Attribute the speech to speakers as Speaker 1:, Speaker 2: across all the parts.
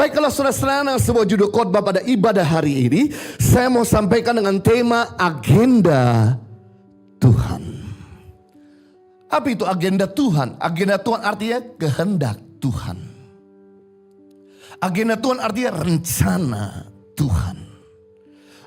Speaker 1: Baiklah saudara-saudara, sebuah judul khotbah pada ibadah hari ini saya mau sampaikan dengan tema agenda Tuhan. Apa itu agenda Tuhan? Agenda Tuhan artinya kehendak Tuhan. Agenda Tuhan artinya rencana Tuhan.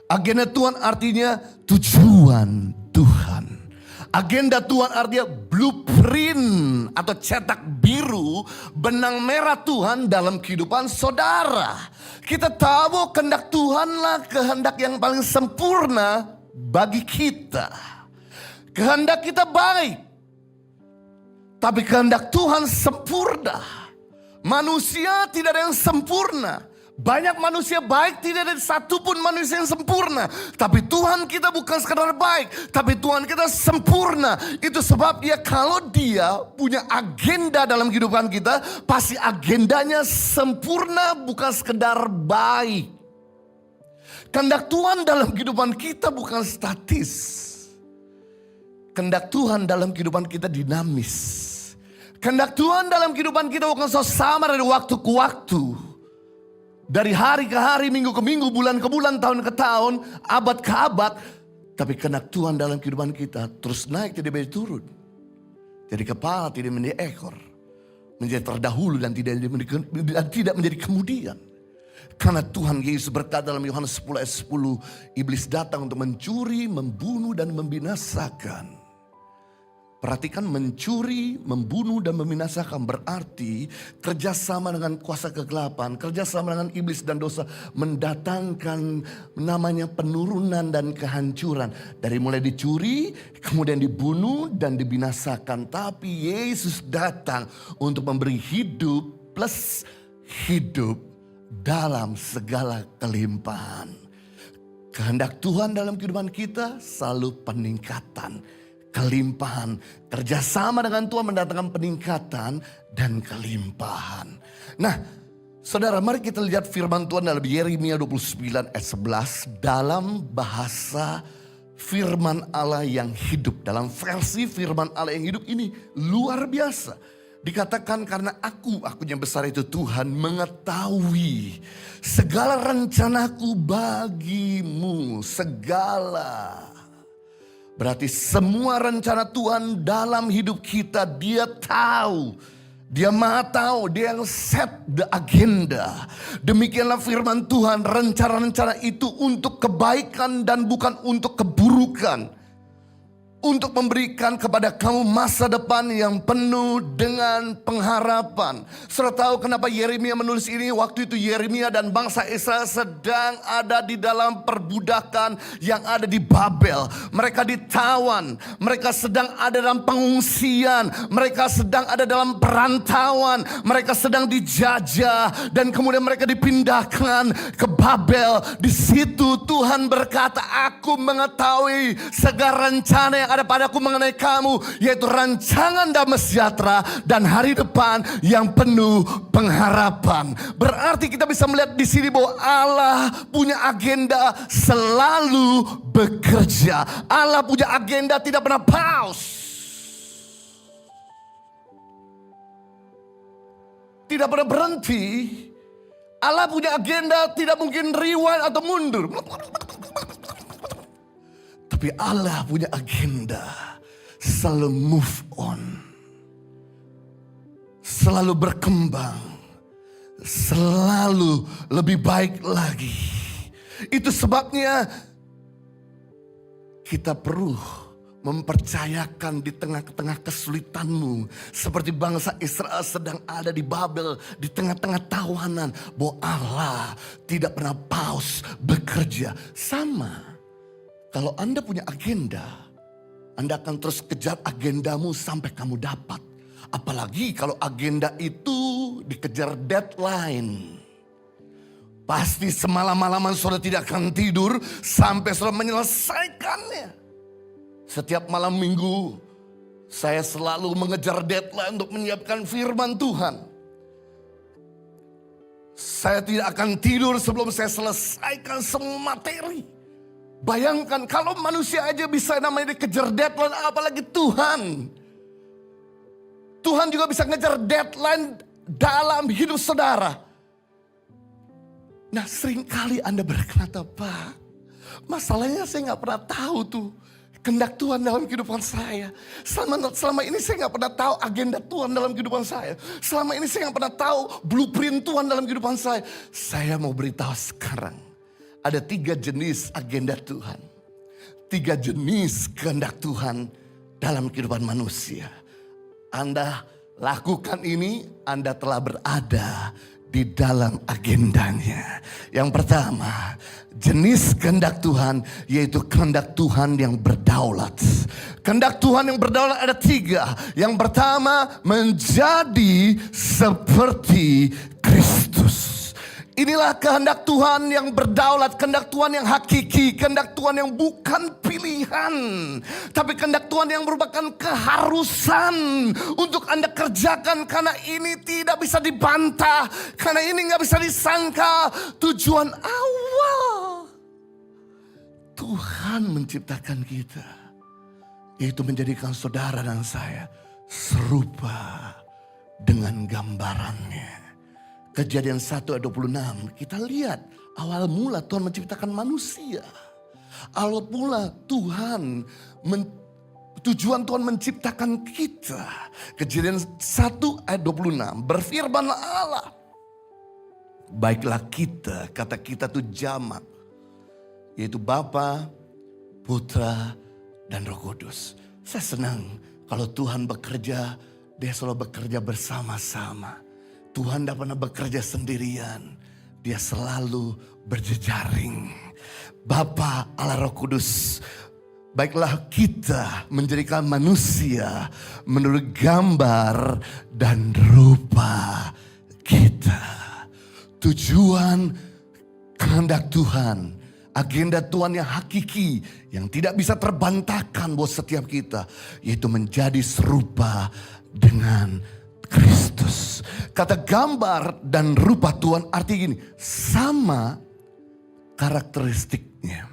Speaker 1: Agenda Tuhan artinya tujuan Tuhan. Agenda Tuhan artinya blueprint atau cetak biru benang merah Tuhan dalam kehidupan saudara. Kita tahu kehendak Tuhanlah kehendak yang paling sempurna bagi kita. Kehendak kita baik, tapi kehendak Tuhan sempurna. Manusia tidak ada yang sempurna. Banyak manusia baik, tidak ada satupun manusia yang sempurna. Tapi Tuhan kita bukan sekadar baik, tapi Tuhan kita sempurna. Itu sebabnya kalau dia punya agenda dalam kehidupan kita, pasti agendanya sempurna, bukan sekedar baik. Kehendak Tuhan dalam kehidupan kita bukan statis. Kehendak Tuhan dalam kehidupan kita dinamis. Kehendak Tuhan dalam kehidupan kita bukan sama dari waktu ke waktu. Dari hari ke hari, minggu ke minggu, bulan ke bulan, tahun ke tahun, abad ke abad. Tapi kehendak Tuhan dalam kehidupan kita terus naik, tidak boleh turun. Jadi kepala tidak menjadi ekor. Menjadi terdahulu dan tidak menjadi kemudian. Karena Tuhan Yesus berkata dalam Yohanes 10 ayat 10. Iblis datang untuk mencuri, membunuh dan membinasakan. Perhatikan, mencuri, membunuh dan membinasakan berarti kerjasama dengan kuasa kegelapan, kerjasama dengan iblis dan dosa mendatangkan namanya penurunan dan kehancuran. Dari mulai dicuri, kemudian dibunuh dan dibinasakan. Tapi Yesus datang untuk memberi hidup plus hidup dalam segala kelimpahan. Kehendak Tuhan dalam kehidupan kita selalu peningkatan, kelimpahan. Kerjasama dengan Tuhan mendatangkan peningkatan dan kelimpahan. Nah, saudara, mari kita lihat firman Tuhan dalam Yeremia 29 ayat 11. Dalam bahasa firman Allah yang hidup. Dalam versi firman Allah yang hidup ini luar biasa. Dikatakan karena aku yang besar itu Tuhan mengetahui segala rencanaku bagimu. Segala. Berarti semua rencana Tuhan dalam hidup kita dia tahu. Dia maha tahu, dia yang set the agenda. Demikianlah firman Tuhan, rencana-rencana itu untuk kebaikan dan bukan untuk keburukan. Untuk memberikan kepada kamu masa depan yang penuh dengan pengharapan. Saudara tahu kenapa Yeremia menulis ini? Waktu itu Yeremia dan bangsa Israel sedang ada di dalam perbudakan yang ada di Babel. Mereka ditawan, mereka sedang ada dalam pengungsian, mereka sedang ada dalam perantauan, mereka sedang dijajah dan kemudian mereka dipindahkan ke Babel. Di situ Tuhan berkata, aku mengetahui segala rencana yang ada padaku mengenai kamu, yaitu rancangan damai sejahtera dan hari depan yang penuh pengharapan. Berarti kita bisa melihat di sini bahwa Allah punya agenda selalu bekerja. Allah punya agenda tidak pernah pause. Tidak pernah berhenti. Allah punya agenda tidak mungkin rewind atau mundur. Tapi Allah punya agenda selalu move on. Selalu berkembang. Selalu lebih baik lagi. Itu sebabnya kita perlu mempercayakan di tengah-tengah kesulitanmu. Seperti bangsa Israel sedang ada di Babel, di tengah-tengah tawanan. Bahwa Allah tidak pernah pause bekerja. Sama. Kalau Anda punya agenda, Anda akan terus kejar agendamu sampai kamu dapat. Apalagi kalau agenda itu dikejar deadline. Pasti semalam-malaman saudara tidak akan tidur sampai saudara menyelesaikannya. Setiap malam minggu saya selalu mengejar deadline untuk menyiapkan firman Tuhan. Saya tidak akan tidur sebelum saya selesaikan semua materi. Bayangkan kalau manusia aja bisa namanya dikejar deadline, apalagi Tuhan. Tuhan juga bisa ngejar deadline dalam hidup saudara. Nah, seringkali Anda berkata, Pak, masalahnya saya nggak pernah tahu tuh kehendak Tuhan dalam kehidupan saya. Selama ini saya nggak pernah tahu agenda Tuhan dalam kehidupan saya. Selama ini saya nggak pernah tahu blueprint Tuhan dalam kehidupan saya. Saya mau beritahu sekarang, ada 3 jenis agenda Tuhan. 3 jenis kehendak Tuhan dalam kehidupan manusia. Anda lakukan ini, Anda telah berada di dalam agendanya. Yang pertama, jenis kehendak Tuhan yaitu kehendak Tuhan yang berdaulat. Kehendak Tuhan yang berdaulat ada 3. Yang pertama, menjadi seperti Kristus. Inilah kehendak Tuhan yang berdaulat, kehendak Tuhan yang hakiki, kehendak Tuhan yang bukan pilihan, tapi kehendak Tuhan yang merupakan keharusan untuk Anda kerjakan, karena ini tidak bisa dibantah, karena ini nggak bisa disangka. Tujuan awal Tuhan menciptakan kita, yaitu menjadikan saudara dan saya serupa dengan gambarannya. Kejadian 1 ayat 26, kita lihat awal mula Tuhan menciptakan manusia. Awal mula tujuan Tuhan menciptakan kita. Kejadian 1 ayat 26, berfirmanlah Allah, baiklah kita, kata kita itu jamak, yaitu Bapa, Putra, dan Roh Kudus. Saya senang kalau Tuhan bekerja, Dia selalu bekerja bersama-sama. Tuhan tidak pernah bekerja sendirian. Dia selalu berjejaring. Bapa, Allah, Roh Kudus. Baiklah kita menjadikan manusia menurut gambar dan rupa kita. Tujuan kehendak Tuhan, agenda Tuhan yang hakiki, yang tidak bisa terbantahkan buat setiap kita, yaitu menjadi serupa dengan Kristus. Kata gambar dan rupa Tuhan arti gini, sama karakteristiknya.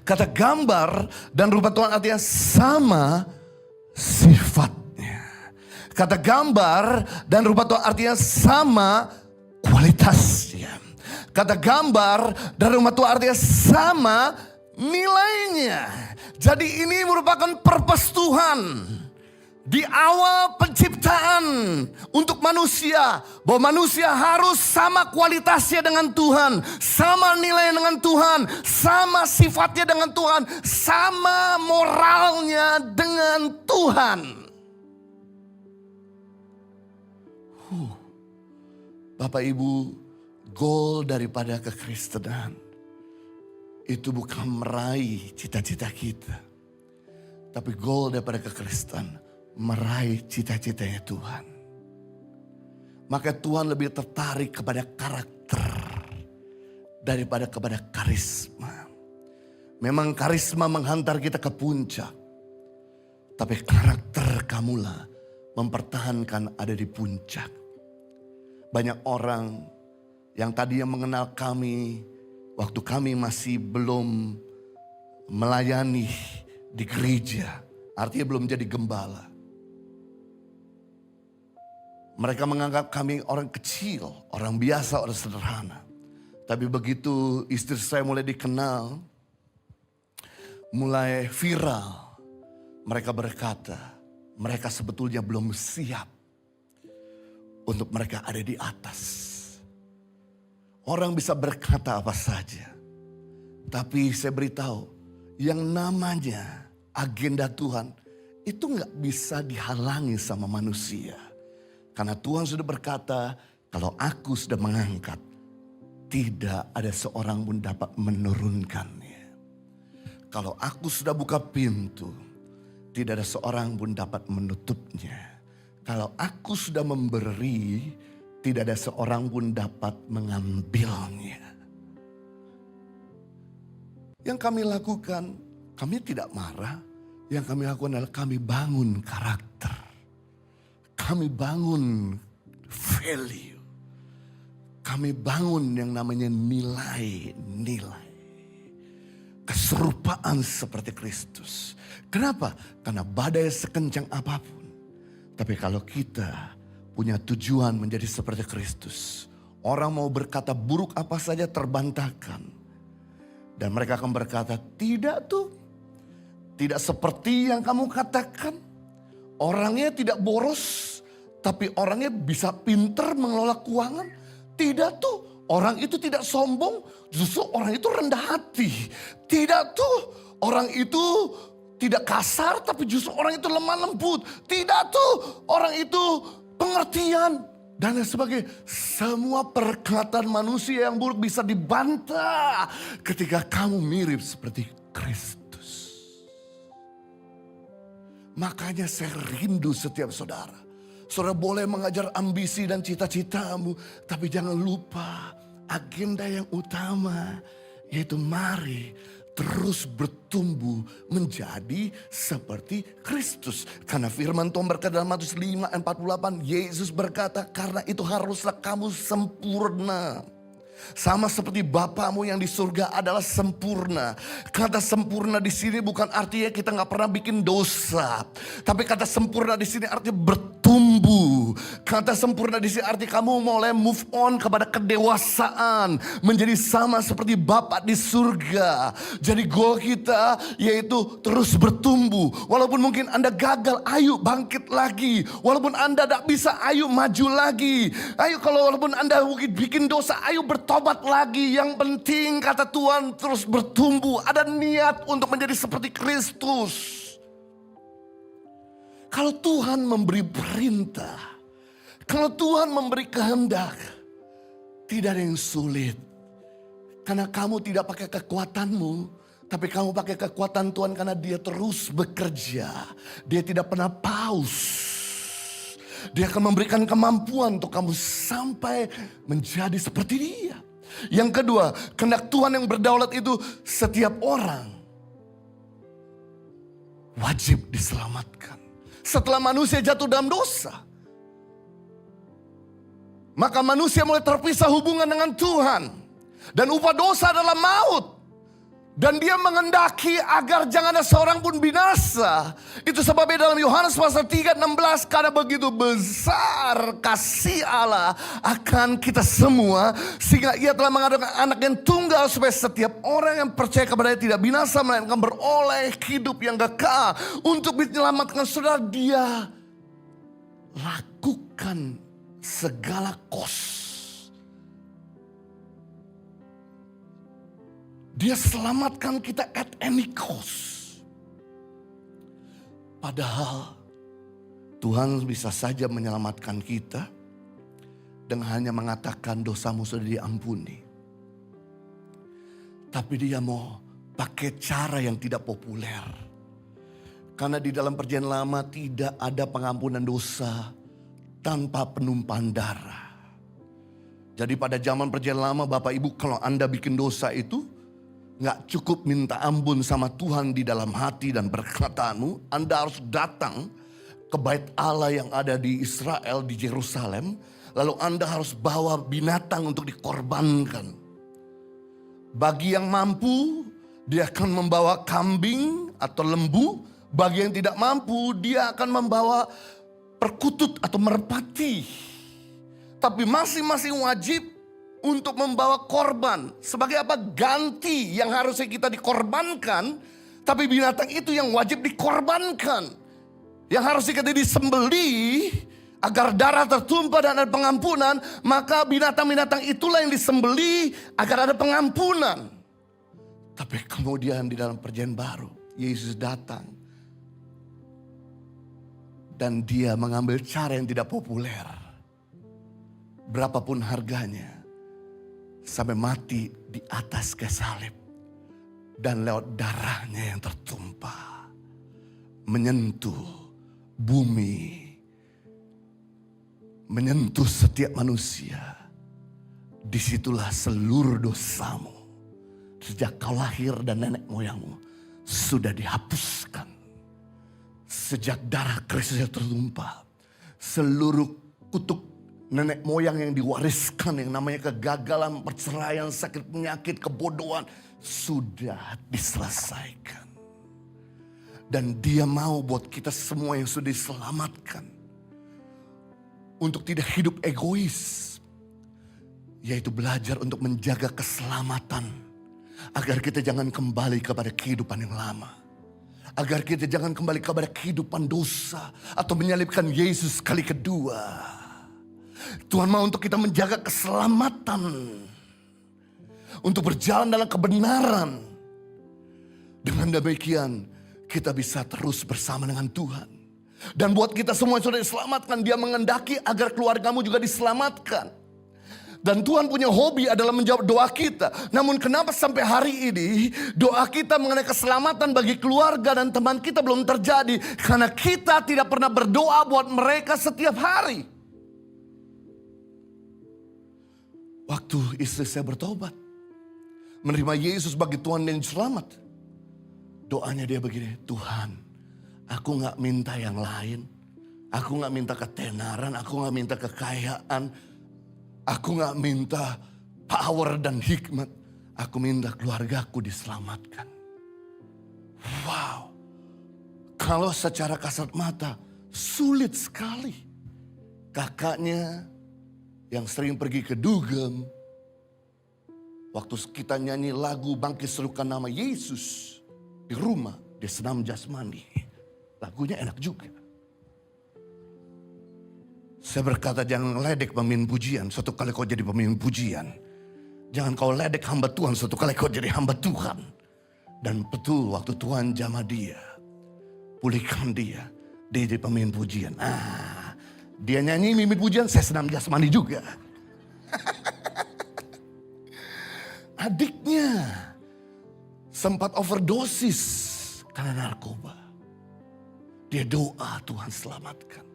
Speaker 1: Kata gambar dan rupa Tuhan artinya sama sifatnya. Kata gambar dan rupa Tuhan artinya sama kualitasnya. Kata gambar dan rupa Tuhan artinya sama nilainya. Jadi ini merupakan purpose Tuhan di awal penciptaan untuk manusia, bahwa manusia harus sama kualitasnya dengan Tuhan, sama nilai dengan Tuhan, sama sifatnya dengan Tuhan, sama moralnya dengan Tuhan. Bapak Ibu, goal daripada kekristenan itu bukan meraih cita-cita kita, tapi goal daripada kekristenan meraih cita-citanya Tuhan. Maka Tuhan lebih tertarik kepada karakter daripada kepada karisma. Memang karisma menghantar kita ke puncak, tapi karakter kamulah mempertahankan ada di puncak. Banyak orang yang tadinya mengenal kami waktu kami masih belum melayani di gereja, artinya belum jadi gembala. Mereka menganggap kami orang kecil, orang biasa, orang sederhana. Tapi begitu istri saya mulai dikenal, mulai viral, mereka berkata, mereka sebetulnya belum siap untuk mereka ada di atas. Orang bisa berkata apa saja, tapi saya beritahu, yang namanya agenda Tuhan itu gak bisa dihalangi sama manusia. Karena Tuhan sudah berkata, kalau aku sudah mengangkat, tidak ada seorang pun dapat menurunkannya. Kalau aku sudah buka pintu, tidak ada seorang pun dapat menutupnya. Kalau aku sudah memberi, tidak ada seorang pun dapat mengambilnya. Yang kami lakukan, kami tidak marah. Yang kami lakukan adalah kami bangun karakter. Kami bangun value. Kami bangun yang namanya nilai-nilai. Keserupaan seperti Kristus. Kenapa? Karena badai sekencang apapun. Tapi kalau kita punya tujuan menjadi seperti Kristus, Orang mau berkata buruk apa saja terbantahkan. Dan mereka akan berkata, tidak tuh. Tidak seperti yang kamu katakan. Orangnya tidak boros, tapi orangnya bisa pinter mengelola keuangan. Tidak tuh, orang itu tidak sombong, justru orang itu rendah hati. Tidak tuh, orang itu tidak kasar, tapi justru orang itu lemah lembut. Tidak tuh, orang itu pengertian. Dan lain sebagainya. Semua perkataan manusia yang buruk bisa dibantah ketika kamu mirip seperti Kristus. Makanya saya rindu setiap saudara. Saudara boleh mengajar ambisi dan cita-citamu, tapi jangan lupa agenda yang utama, yaitu mari terus bertumbuh menjadi seperti Kristus. Karena firman Tuhan berkata dalam Matius 5:48, Yesus berkata, karena itu haruslah kamu sempurna. Sama seperti Bapamu yang di surga adalah sempurna. Kata sempurna di sini bukan artinya kita nggak pernah bikin dosa, tapi kata sempurna di sini artinya bertumbuh. Kata sempurna di sini artinya kamu mulai move on kepada kedewasaan, menjadi sama seperti Bapa di surga. Jadi goal kita yaitu terus bertumbuh. Walaupun mungkin Anda gagal, ayo bangkit lagi. Walaupun Anda tidak bisa, ayo maju lagi. Ayo kalau walaupun Anda mungkin bikin dosa, ayo bertobat lagi. Yang penting kata Tuhan terus bertumbuh. Ada niat untuk menjadi seperti Kristus. Kalau Tuhan memberi perintah, kalau Tuhan memberi kehendak, tidak ada yang sulit. Karena kamu tidak pakai kekuatanmu, tapi kamu pakai kekuatan Tuhan karena Dia terus bekerja. Dia tidak pernah pause. Dia akan memberikan kemampuan untuk kamu sampai menjadi seperti Dia. Yang kedua, kehendak Tuhan yang berdaulat itu setiap orang wajib diselamatkan. Setelah manusia jatuh dalam dosa, maka manusia mulai terpisah hubungan dengan Tuhan. Dan upah dosa adalah maut. Dan Dia mengendaki agar jangan ada seorang pun binasa. Itu sebabnya dalam Yohanes pasal 3:16, karena begitu besar kasih Allah akan kita semua, sehingga Ia telah mengadakan anak yang tunggal, supaya setiap orang yang percaya kepada-Nya tidak binasa, melainkan beroleh hidup yang kekal. Untuk menyelamatkan saudara, Dia lakukan segala kos. Dia selamatkan kita at any cost. Padahal Tuhan bisa saja menyelamatkan kita dengan hanya mengatakan dosamu sudah diampuni. Tapi Dia mau pakai cara yang tidak populer. Karena di dalam perjanjian lama tidak ada pengampunan dosa tanpa penumpahan darah. Jadi pada zaman perjanjian lama, Bapak Ibu, kalau Anda bikin dosa itu nggak cukup minta ampun sama Tuhan di dalam hati dan perkataanmu. Anda harus datang ke bait Allah yang ada di Israel, di Yerusalem. Lalu Anda harus bawa binatang untuk dikorbankan. Bagi yang mampu, dia akan membawa kambing atau lembu. Bagi yang tidak mampu, dia akan membawa perkutut atau merpati. Tapi masing-masing wajib untuk membawa korban. Sebagai apa? Ganti yang harusnya kita dikorbankan, tapi binatang itu yang wajib dikorbankan. Yang harusnya kita disembelih agar darah tertumpah dan ada pengampunan, maka binatang-binatang itulah yang disembelih agar ada pengampunan. Tapi kemudian di dalam perjanjian baru, Yesus datang dan Dia mengambil cara yang tidak populer. Berapapun harganya, sampai mati di atas kayu salib. Dan lewat darahnya yang tertumpah, menyentuh bumi, menyentuh setiap manusia. Disitulah seluruh dosamu, sejak kau lahir dan nenek moyangmu, sudah dihapuskan. Sejak darah Kristus yang tertumpah, seluruh kutuk nenek moyang yang diwariskan, yang namanya kegagalan, perceraian, sakit penyakit, kebodohan, sudah diselesaikan. Dan Dia mau buat kita semua yang sudah diselamatkan untuk tidak hidup egois. Yaitu belajar untuk menjaga keselamatan. Agar kita jangan kembali kepada kehidupan yang lama. Agar kita jangan kembali kepada kehidupan dosa. Atau menyalibkan Yesus kali kedua. Tuhan mau untuk kita menjaga keselamatan. Untuk berjalan dalam kebenaran. Dengan demikian kita bisa terus bersama dengan Tuhan. Dan buat kita semua yang sudah diselamatkan, Dia mengendaki agar keluargamu juga diselamatkan. Dan Tuhan punya hobi adalah menjawab doa kita. Namun kenapa sampai hari ini doa kita mengenai keselamatan bagi keluarga dan teman kita belum terjadi? Karena kita tidak pernah berdoa buat mereka setiap hari. Waktu istri saya bertobat, menerima Yesus bagi Tuhan dan selamat, doanya dia begini, Tuhan, aku gak minta yang lain. Aku gak minta ketenaran, aku gak minta kekayaan. Aku gak minta power dan hikmat. Aku minta keluargaku diselamatkan. Wow. Kalau secara kasat mata sulit sekali. Kakaknya yang sering pergi ke dugem. Waktu kita nyanyi lagu Bangkit Serukan Nama Yesus. Di rumah, di senam jasmani. Lagunya enak juga. Saya berkata jangan ledek pemimpin pujian. Suatu kali kau jadi pemimpin pujian. Jangan kau ledek hamba Tuhan. Suatu kali kau jadi hamba Tuhan. Dan betul waktu Tuhan jamah dia. Pulihkan dia. Dia jadi pemimpin pujian. Dia nyanyi pemimpin pujian. Saya senam jasmani juga. Adiknya sempat overdosis karena narkoba. Dia doa Tuhan selamatkan.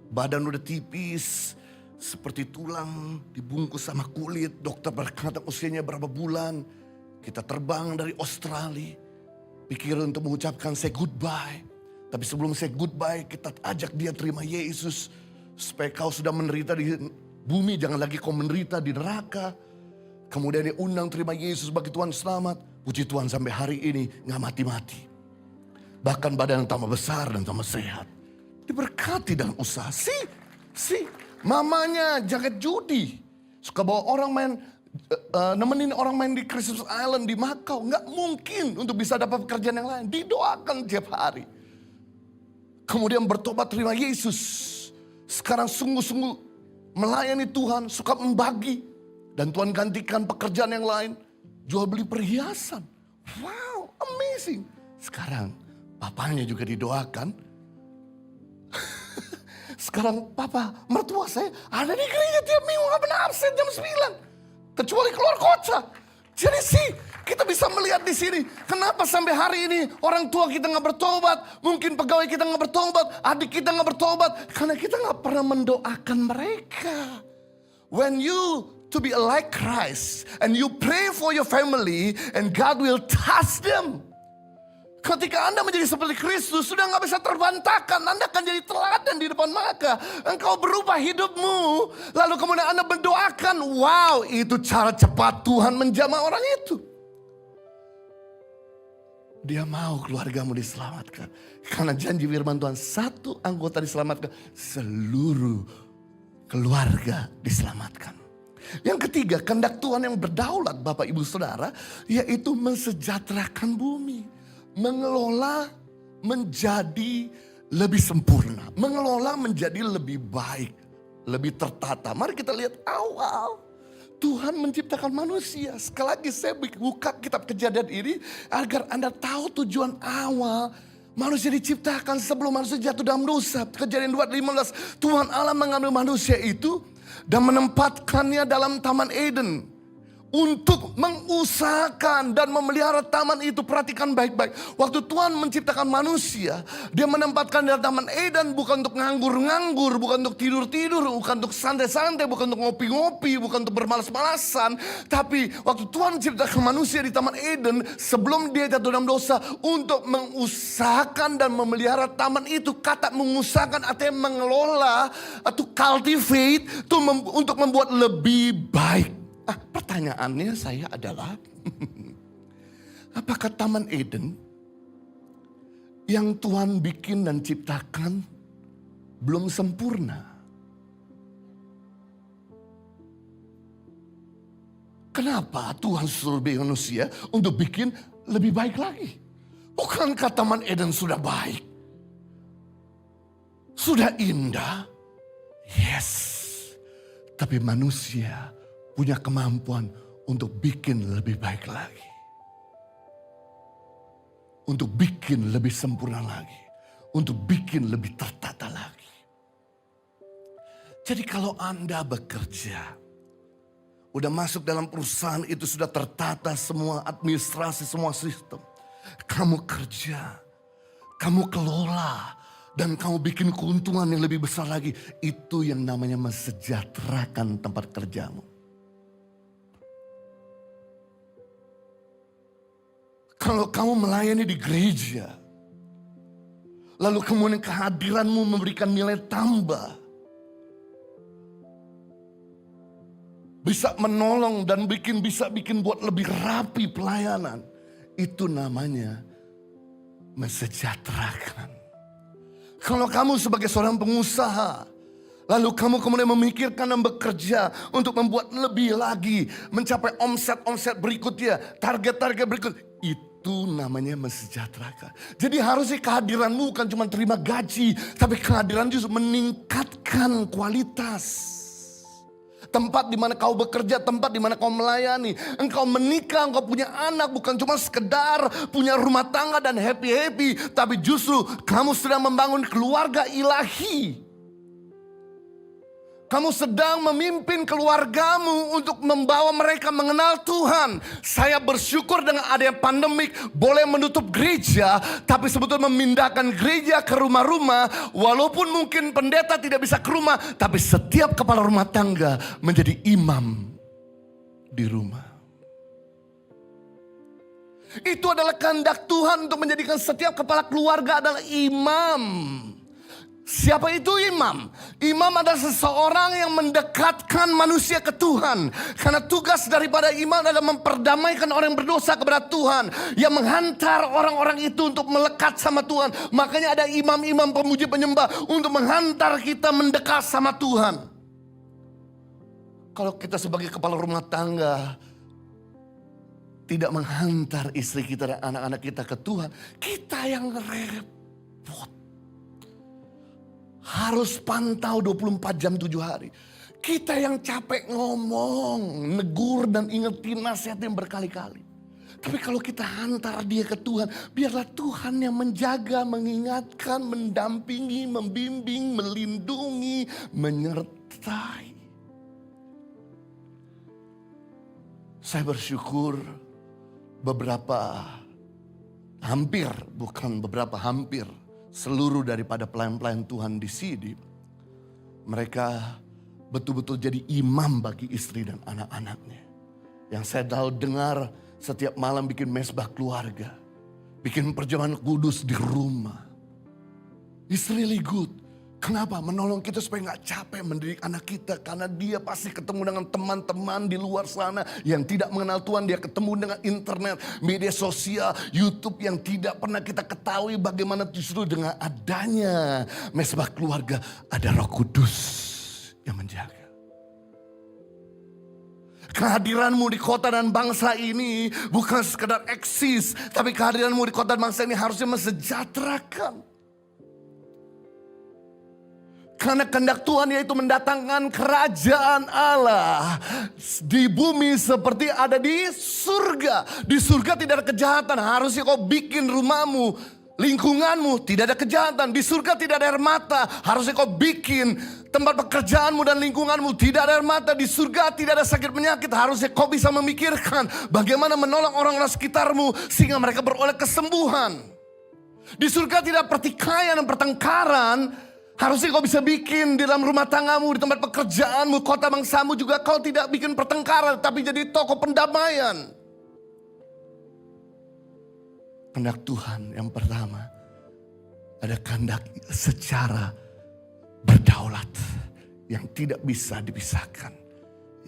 Speaker 1: Badan udah tipis, seperti tulang dibungkus sama kulit. Dokter berkata usianya berapa bulan. Kita terbang dari Australia. Pikir untuk mengucapkan say goodbye. Tapi sebelum say goodbye, kita ajak dia terima Yesus. Supaya kau sudah menderita di bumi, jangan lagi kau menderita di neraka. Kemudian dia undang terima Yesus bagi Tuhan selamat. Puji Tuhan sampai hari ini gak mati-mati. Bahkan badan yang tambah besar dan tambah sehat. Diberkati dalam usaha. Si mamanya jaket judi. Suka bawa orang main, nemenin orang main di Christmas Island di Macau. Nggak mungkin untuk bisa dapat pekerjaan yang lain. Didoakan tiap hari. Kemudian bertobat terima Yesus. Sekarang sungguh-sungguh melayani Tuhan. Suka membagi. Dan Tuhan gantikan pekerjaan yang lain. Jual beli perhiasan. Wow, amazing. Sekarang papanya juga didoakan. Sekarang papa mertua saya ada di gereja tiap minggu, gak pernah absen jam 9. Kecuali keluar kota. Jadi kita bisa melihat di sini. Kenapa sampai hari ini orang tua kita gak bertobat. Mungkin pegawai kita gak bertobat. Adik kita gak bertobat. Karena kita gak pernah mendoakan mereka. When you to be like Christ. And you pray for your family. And God will touch them. Ketika Anda menjadi seperti Kristus, sudah gak bisa terbantahkan. Anda akan jadi teladan di depan maka. Engkau berubah hidupmu. Lalu kemudian Anda mendoakan. Wow, itu cara cepat Tuhan menjamah orang itu. Dia mau keluargamu diselamatkan. Karena janji firman Tuhan, satu anggota diselamatkan, seluruh keluarga diselamatkan. Yang ketiga, kehendak Tuhan yang berdaulat Bapak Ibu Saudara, yaitu mensejahterakan bumi. Mengelola menjadi lebih sempurna. Mengelola menjadi lebih baik. Lebih tertata. Mari kita lihat awal. Tuhan menciptakan manusia. Sekali lagi saya buka kitab Kejadian ini. Agar Anda tahu tujuan awal. Manusia diciptakan sebelum manusia jatuh dalam dosa. Kejadian 2:15. Tuhan Allah mengambil manusia itu. Dan menempatkannya dalam Taman Eden. Untuk mengusahakan dan memelihara taman itu. Perhatikan baik-baik. Waktu Tuhan menciptakan manusia. Dia menempatkan di Taman Eden. Bukan untuk nganggur-nganggur. Bukan untuk tidur-tidur. Bukan untuk santai-santai. Bukan untuk ngopi-ngopi. Bukan untuk bermalas-malasan. Tapi waktu Tuhan menciptakan manusia di Taman Eden. Sebelum dia jatuh dalam dosa. Untuk mengusahakan dan memelihara taman itu. Kata mengusahakan artinya mengelola. Atau cultivate. Itu untuk membuat lebih baik. Pertanyaannya saya adalah, apakah Taman Eden yang Tuhan bikin dan ciptakan belum sempurna? Kenapa Tuhan suruh manusia untuk bikin lebih baik lagi? Bukankah Taman Eden sudah baik? Sudah indah? Yes. Tapi manusia punya kemampuan untuk bikin lebih baik lagi. Untuk bikin lebih sempurna lagi. Untuk bikin lebih tertata lagi. Jadi kalau Anda bekerja, udah masuk dalam perusahaan itu sudah tertata semua administrasi, semua sistem. Kamu kerja, kamu kelola, dan kamu bikin keuntungan yang lebih besar lagi. Itu yang namanya mensejahterakan tempat kerjamu. Kalau kamu melayani di gereja, lalu kemudian kehadiranmu memberikan nilai tambah, bisa menolong dan bisa bikin buat lebih rapi pelayanan, itu namanya mensejahterakan. Kalau kamu sebagai seorang pengusaha, lalu kamu kemudian memikirkan dan bekerja untuk membuat lebih lagi, mencapai omset berikutnya, target-target berikut, itu namanya mensejahterakan. Jadi harusnya kehadiranmu bukan cuma terima gaji, tapi kehadiran justru meningkatkan kualitas. Tempat di mana kau bekerja, tempat di mana kau melayani. Engkau menikah, engkau punya anak, bukan cuma sekedar punya rumah tangga dan happy-happy, tapi justru kamu sedang membangun keluarga ilahi. Kamu sedang memimpin keluargamu untuk membawa mereka mengenal Tuhan. Saya bersyukur dengan adanya pandemik boleh menutup gereja, tapi sebetulnya memindahkan gereja ke rumah-rumah. Walaupun mungkin pendeta tidak bisa ke rumah, tapi setiap kepala rumah tangga menjadi imam di rumah. Itu adalah kehendak Tuhan untuk menjadikan setiap kepala keluarga adalah imam. Siapa itu imam? Imam adalah seseorang yang mendekatkan manusia ke Tuhan. Karena tugas daripada imam adalah memperdamaikan orang yang berdosa kepada Tuhan. Yang menghantar orang-orang itu untuk melekat sama Tuhan. Makanya ada imam-imam pemuji penyembah untuk menghantar kita mendekat sama Tuhan. Kalau kita sebagai kepala rumah tangga tidak menghantar istri kita dan anak-anak kita ke Tuhan, kita yang repot. Harus pantau 24 jam 7 hari. Kita yang capek ngomong, negur dan ingetin nasihatnya berkali-kali. Tapi kalau kita hantar dia ke Tuhan, biarlah Tuhan yang menjaga, mengingatkan, mendampingi, membimbing, melindungi, menyertai. Saya bersyukur hampir seluruh daripada pelayan-pelayan Tuhan di sini, mereka betul-betul jadi imam bagi istri dan anak-anaknya. Yang saya dengar setiap malam bikin mesbah keluarga, bikin perjamuan kudus di rumah. It's really good. Kenapa? Menolong kita supaya gak capek mendidik anak kita. Karena dia pasti ketemu dengan teman-teman di luar sana yang tidak mengenal Tuhan. Dia ketemu dengan internet, media sosial, YouTube yang tidak pernah kita ketahui bagaimana justru dengan adanya mesbah keluarga ada Roh Kudus yang menjaga. Kehadiranmu di kota dan bangsa ini bukan sekedar eksis, tapi kehadiranmu di kota dan bangsa ini harusnya mensejahterakan. Karena kehendak Tuhan yaitu mendatangkan kerajaan Allah di bumi seperti ada di surga. Di surga tidak ada kejahatan. Harusnya kau bikin rumahmu, lingkunganmu tidak ada kejahatan. Di surga tidak ada air mata. Harusnya kau bikin tempat pekerjaanmu dan lingkunganmu tidak ada air mata. Di surga tidak ada sakit penyakit. Harusnya kau bisa memikirkan bagaimana menolong orang-orang sekitarmu sehingga mereka beroleh kesembuhan. Di surga tidak ada pertikaian dan pertengkaran. Harusnya kau bisa bikin di dalam rumah tanggamu, di tempat pekerjaanmu, kota bangsamu juga kau tidak bikin pertengkaran, tapi jadi tokoh pendamaian. Kehendak Tuhan yang pertama, ada kehendak secara berdaulat yang tidak bisa dipisahkan.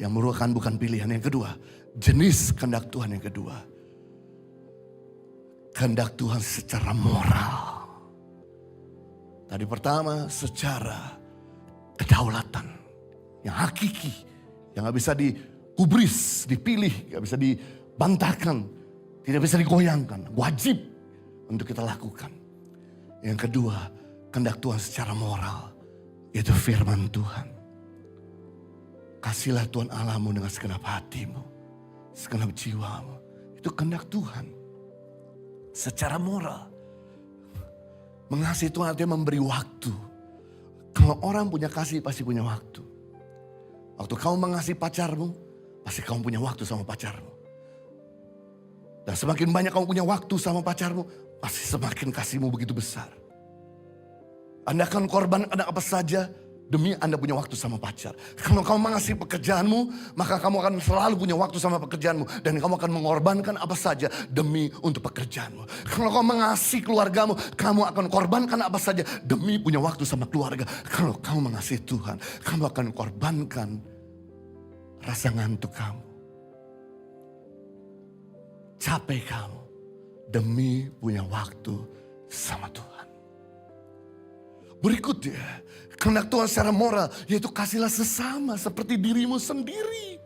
Speaker 1: Yang merupakan bukan pilihan. Yang kedua, jenis kehendak Tuhan yang kedua. Kehendak Tuhan secara moral. Tadi pertama secara kedaulatan yang hakiki, yang gak bisa Kubris, dipilih, gak bisa dibantahkan, tidak bisa digoyangkan, wajib untuk kita lakukan. Yang kedua, kehendak Tuhan secara moral, yaitu firman Tuhan. Kasihlah Tuhan Allahmu dengan segenap hatimu, segenap jiwamu. Itu kehendak Tuhan. Secara moral. Mengasihi Tuhan artinya memberi waktu. Kalau orang punya kasih pasti punya waktu. Waktu kamu mengasihi pacarmu, pasti kamu punya waktu sama pacarmu. Dan semakin banyak kamu punya waktu sama pacarmu, pasti semakin kasihmu begitu besar. Anda akan korbankan apa saja demi Anda punya waktu sama pacar. Kalau kamu mengasihi pekerjaanmu, maka kamu akan selalu punya waktu sama pekerjaanmu. Dan kamu akan mengorbankan apa saja demi untuk pekerjaanmu. Kalau kamu mengasihi keluargamu, kamu akan korbankan apa saja demi punya waktu sama keluarga. Kalau kamu mengasihi Tuhan, kamu akan korbankan rasa ngantuk kamu, capek kamu, demi punya waktu sama Tuhan. Berikutnya, kehendak Tuhan secara moral, yaitu kasihlah sesama seperti dirimu sendiri.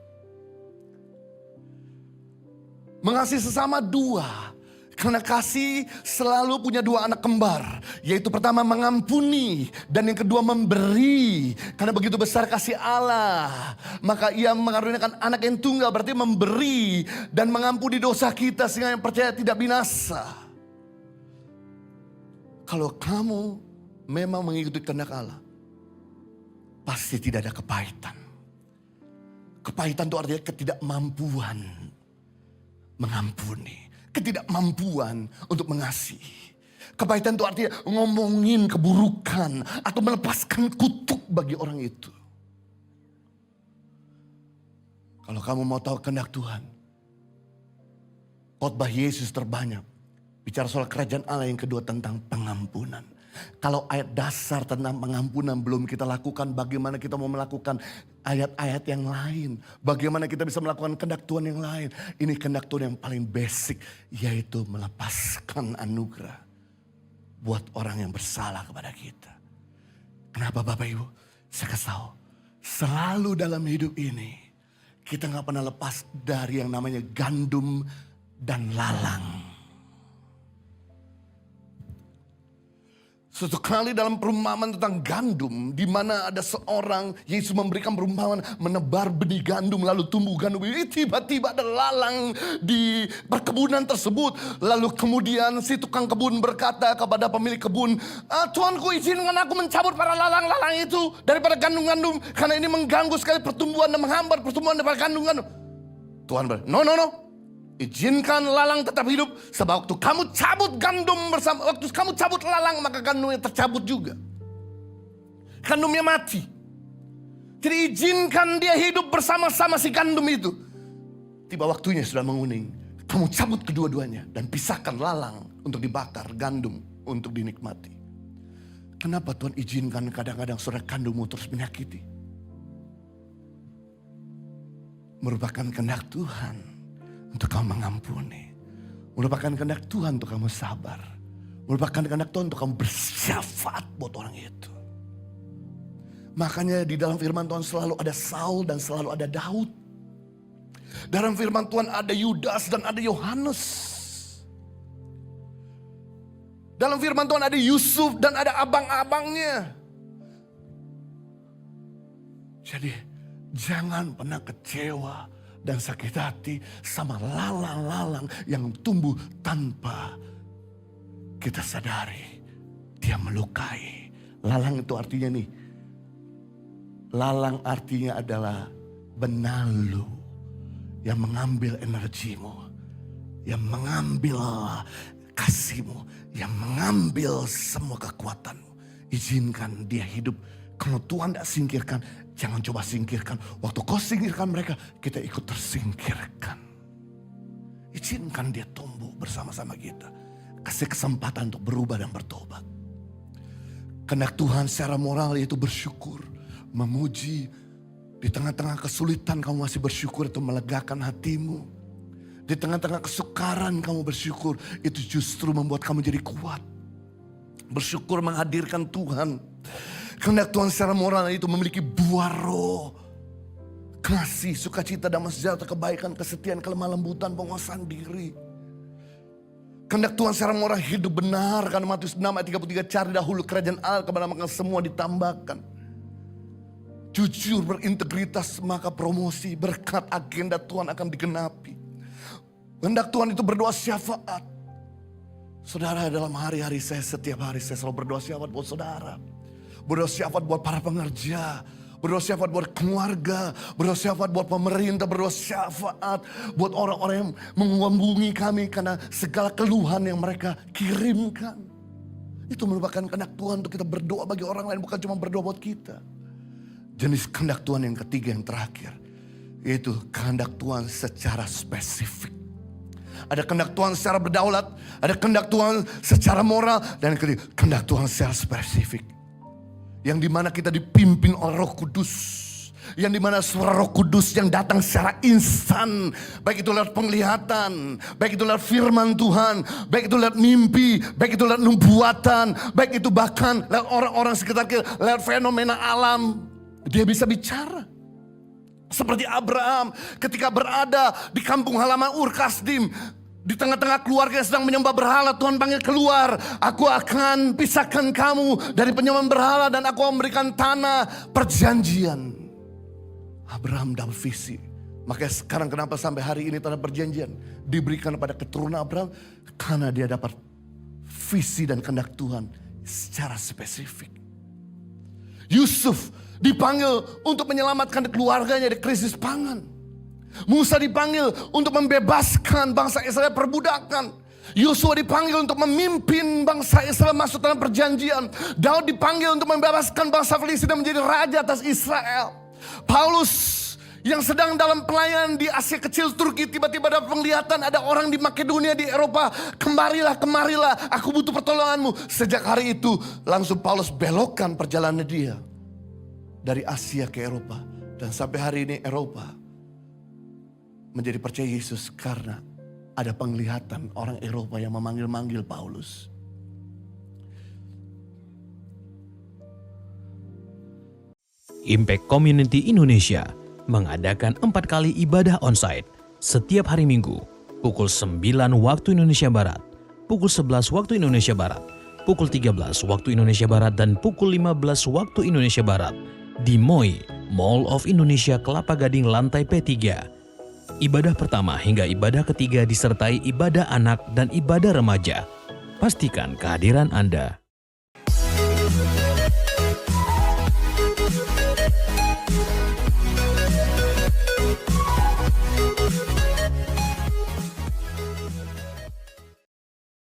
Speaker 1: Mengasihi sesama dua. Karena kasih selalu punya dua anak kembar. Yaitu pertama mengampuni, dan yang kedua memberi. Karena begitu besar kasih Allah, maka ia mengaruniakan anak yang tunggal, berarti memberi dan mengampuni dosa kita sehingga yang percaya tidak binasa. Kalau kamu memang mengikuti kehendak Allah, pasti tidak ada kepahitan. Kepahitan itu artinya ketidakmampuan mengampuni, ketidakmampuan untuk mengasihi. Kepahitan itu artinya ngomongin keburukan atau melepaskan kutuk bagi orang itu. Kalau kamu mau tahu kehendak Tuhan, khotbah Yesus terbanyak bicara soal kerajaan Allah, yang kedua tentang pengampunan. Kalau ayat dasar tentang pengampunan belum kita lakukan, bagaimana kita mau melakukan ayat-ayat yang lain? Bagaimana kita bisa melakukan kehendak Tuhan yang lain? Ini kehendak Tuhan yang paling basic, yaitu melepaskan anugerah buat orang yang bersalah kepada kita. Kenapa Bapak Ibu? Saya kasih tahu, selalu dalam hidup ini kita gak pernah lepas dari yang namanya gandum dan lalang. Suatu kali dalam perumpamaan tentang gandum, di mana ada seorang, Yesus memberikan perumpamaan menebar benih gandum lalu tumbuh gandum. Tiba-tiba ada lalang di perkebunan tersebut. Lalu kemudian si tukang kebun berkata kepada pemilik kebun, Tuanku, izinkan aku mencabut para lalang-lalang itu daripada gandum-gandum, karena ini mengganggu sekali pertumbuhan dan menghambat pertumbuhan daripada gandum-gandum. Tuhan berkata, no. Izinkan lalang tetap hidup, sebab waktu kamu cabut gandum bersama, waktu kamu cabut lalang, maka gandumnya tercabut juga. Gandumnya mati. Jadi izinkan dia hidup bersama-sama si gandum itu. Tiba waktunya sudah menguning, kamu cabut kedua-duanya dan pisahkan lalang untuk dibakar, gandum untuk dinikmati. Kenapa Tuhan izinkan kadang-kadang saudara kandungmu terus menyakiti? Merupakan kehendak Tuhan untuk kamu mengampuni. Merupakan kehendak Tuhan untuk kamu sabar. Merupakan kehendak Tuhan untuk kamu bersyafaat buat orang itu. Makanya di dalam firman Tuhan selalu ada Saul dan selalu ada Daud. Dalam firman Tuhan ada Yudas dan ada Yohanes. Dalam firman Tuhan ada Yusuf dan ada abang-abangnya. Jadi jangan pernah kecewa dan sakit hati sama lalang-lalang yang tumbuh tanpa kita sadari. Dia melukai. Lalang itu artinya nih, lalang artinya adalah benalu yang mengambil energimu, yang mengambil kasihmu, yang mengambil semua kekuatanmu. Izinkan dia hidup. Kalau Tuhan tidak singkirkan, jangan coba singkirkan. Waktu kau singkirkan mereka, kita ikut tersingkirkan. Izinkan dia tumbuh bersama-sama kita. Kasih kesempatan untuk berubah dan bertobat. Kehendak Tuhan secara moral yaitu bersyukur, memuji. Di tengah-tengah kesulitan kamu masih bersyukur, itu melegakan hatimu. Di tengah-tengah kesukaran kamu bersyukur, itu justru membuat kamu jadi kuat. Bersyukur menghadirkan Tuhan. Kehendak Tuhan secara moral itu memiliki buah roh. kasih, sukacita, damai sejahtera, kebaikan, kesetiaan, kelemah lembutan, penguasaan diri. Kehendak Tuhan secara moral hidup benar. Karena Matius 6 ayat 33, cari dahulu kerajaan Allah, kepada maka semua ditambahkan. Jujur, berintegritas, maka promosi, berkat, agenda Tuhan akan digenapi. Kehendak Tuhan itu berdoa syafaat. Saudara, dalam hari-hari saya, setiap hari saya selalu berdoa syafaat buat saudara. Berdoa syafaat buat para pengerja. Berdoa syafaat buat keluarga, berdoa syafaat buat pemerintah, berdoa syafaat buat orang-orang yang menghubungi kami karena segala keluhan yang mereka kirimkan. Itu merupakan kehendak Tuhan untuk kita berdoa bagi orang lain, bukan cuma berdoa buat kita. Jenis kehendak Tuhan yang ketiga, yang terakhir, yaitu kehendak Tuhan secara spesifik. Ada kehendak Tuhan secara berdaulat, ada kehendak Tuhan secara moral, dan yang ketiga, kehendak Tuhan secara spesifik. Yang dimana kita dipimpin oleh Roh Kudus. Yang dimana suara Roh Kudus yang datang secara instan. Baik itu lewat penglihatan, baik itu lewat firman Tuhan, baik itu lewat mimpi, baik itu lewat nubuatan, baik itu bahkan lewat orang-orang sekitar kita, lewat fenomena alam. Dia bisa bicara. Seperti Abraham ketika berada di kampung halaman Ur Kasdim. Di tengah-tengah keluarga yang sedang menyembah berhala, Tuhan panggil keluar. Aku akan pisahkan kamu dari penyembahan berhala dan aku akan memberikan tanah perjanjian. Abraham dapat visi. Makanya sekarang kenapa sampai hari ini tanah perjanjian diberikan kepada keturunan Abraham? Karena dia dapat visi dan kehendak Tuhan secara spesifik. Yusuf dipanggil untuk menyelamatkan keluarganya dari krisis pangan. Musa dipanggil untuk membebaskan bangsa Israel perbudakan. Yosua dipanggil untuk memimpin bangsa Israel masuk dalam perjanjian. Daud dipanggil untuk membebaskan bangsa Filistin dan menjadi raja atas Israel. Paulus yang sedang dalam pelayanan di Asia Kecil Turki, tiba-tiba ada penglihatan, ada orang di Makedonia, di Eropa. Kemarilah, aku butuh pertolonganmu. Sejak hari itu langsung Paulus belokkan perjalanan dia dari Asia ke Eropa. Dan sampai hari ini Eropa menjadi percaya Yesus karena ada penglihatan orang Eropa yang memanggil-manggil Paulus.
Speaker 2: Impact Community Indonesia mengadakan 4 kali ibadah onsite setiap hari Minggu pukul 9 waktu Indonesia Barat, pukul 11 waktu Indonesia Barat, pukul 13 waktu Indonesia Barat, dan pukul 15 waktu Indonesia Barat di MOI, Mall of Indonesia Kelapa Gading lantai P3. Ibadah pertama hingga ibadah ketiga disertai ibadah anak dan ibadah remaja. Pastikan kehadiran Anda.